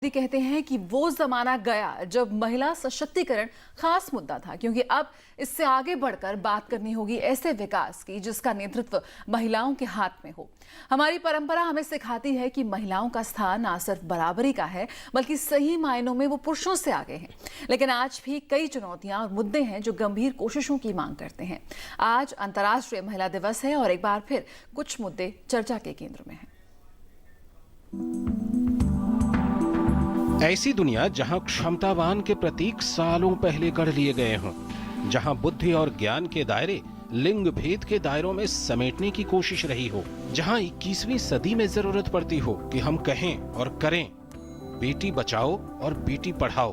कहते हैं कि वो जमाना गया जब महिला सशक्तिकरण खास मुद्दा था, क्योंकि अब इससे आगे बढ़कर बात करनी होगी ऐसे विकास की जिसका नेतृत्व महिलाओं के हाथ में हो। हमारी परंपरा हमें सिखाती है कि महिलाओं का स्थान ना सिर्फ बराबरी का है बल्कि सही मायनों में वो पुरुषों से आगे हैं। लेकिन आज भी कई चुनौतियां और मुद्दे हैं जो गंभीर कोशिशों की मांग करते हैं। आज अंतर्राष्ट्रीय महिला दिवस है और एक बार फिर कुछ मुद्दे चर्चा के केंद्र में हैं। ऐसी दुनिया जहां क्षमतावान के प्रतीक सालों पहले गढ़ लिए गए हों, जहां बुद्धि और ज्ञान के दायरे लिंग भेद के दायरों में समेटने की कोशिश रही हो, जहां 21वीं सदी में जरूरत पड़ती हो कि हम कहें और करें बेटी बचाओ और बेटी पढ़ाओ,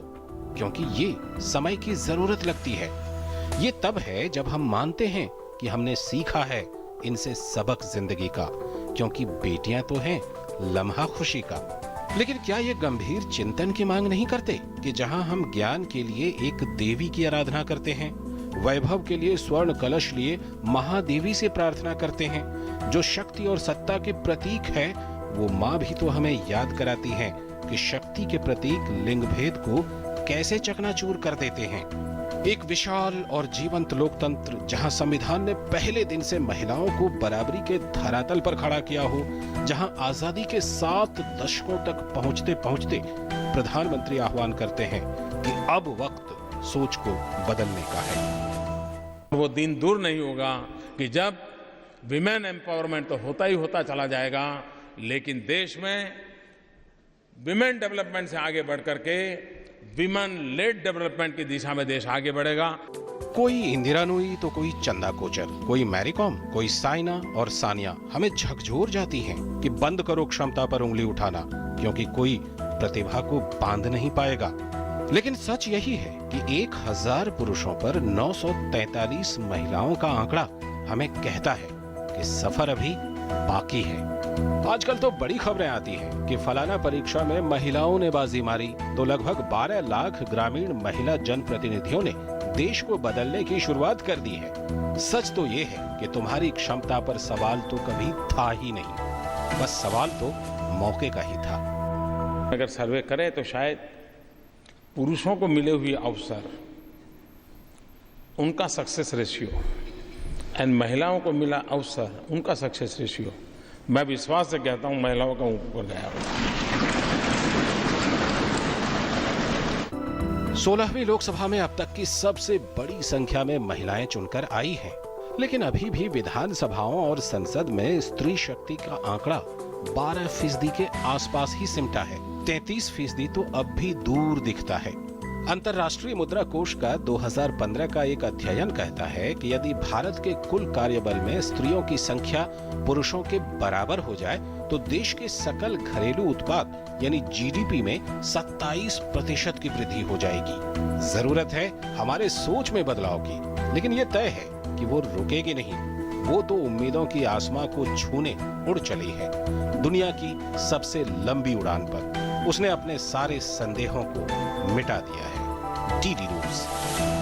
क्योंकि ये समय की जरूरत लगती है। ये तब है जब हम मानते हैं कि हमने सीखा है इनसे सबक जिंदगी का, क्योंकि बेटियां तो हैं लम्हा खुशी का। लेकिन क्या ये गंभीर चिंतन की मांग नहीं करते कि जहां हम ज्ञान के लिए एक देवी की आराधना करते हैं, वैभव के लिए स्वर्ण कलश लिए महादेवी से प्रार्थना करते हैं, जो शक्ति और सत्ता के प्रतीक है, वो माँ भी तो हमें याद कराती है कि शक्ति के प्रतीक लिंग भेद को कैसे चकनाचूर कर देते हैं। एक विशाल और जीवंत लोकतंत्र जहां संविधान ने पहले दिन से महिलाओं को बराबरी के धरातल पर खड़ा किया हो, जहां आजादी के 7 दशकों तक पहुंचते पहुंचते प्रधानमंत्री आह्वान करते हैं कि अब वक्त सोच को बदलने का है। वो दिन दूर नहीं होगा कि जब विमेन एम्पावरमेंट तो होता ही होता चला जाएगा, लेकिन देश में विमेन डेवलपमेंट से आगे बढ़कर के विमेन लेड डेवलपमेंट की दिशा में देश आगे बढ़ेगा। कोई इंदिरा नूई तो कोई चंदा कोचर, कोई मैरी कॉम, कोई साइना और सानिया हमें झकझोर जाती हैं कि बंद करो क्षमता पर उंगली उठाना, क्योंकि कोई प्रतिभा को बांध नहीं पाएगा। लेकिन सच यही है कि 1000 पुरुषों पर 943 महिलाओं का आंकड़ा हमें कहता है कि सफर अभी बाकी है। आजकल तो बड़ी खबरें आती हैं कि फलाना परीक्षा में महिलाओं ने बाजी मारी, तो लगभग 12 लाख ग्रामीण महिला जनप्रतिनिधियों ने देश को बदलने की शुरुआत कर दी है। सच तो ये है कि तुम्हारी क्षमता पर सवाल तो कभी था ही नहीं, बस सवाल तो मौके का ही था। अगर सर्वे करें तो शायद पुरुषों को मिले हुए अवसर, उनका सक्सेस रेशियो एंड महिलाओं को मिला अवसर, उनका सक्सेस रेशियो, मैं विश्वास से कहता हूं महिलाओं का ऊपर गया। 16वीं लोकसभा में अब तक की सबसे बड़ी संख्या में महिलाएं चुनकर आई हैं, लेकिन अभी भी विधानसभाओं और संसद में स्त्री शक्ति का आंकड़ा 12% के आसपास ही सिमटा है। 33% तो अब भी दूर दिखता है। अंतर्राष्ट्रीय मुद्रा कोष का 2015 का एक अध्ययन कहता है कि यदि भारत के कुल कार्यबल में स्त्रियों की संख्या पुरुषों के बराबर हो जाए तो देश के सकल घरेलू उत्पाद यानी जीडीपी में 27% की वृद्धि हो जाएगी। जरूरत है हमारे सोच में बदलाव की, लेकिन ये तय है कि वो रुकेगी नहीं। वो तो उम्मीदों की आसमां को छूने उड़ चली है। दुनिया की सबसे लंबी उड़ान पर उसने अपने सारे संदेहों को मिटा दिया है। DD news.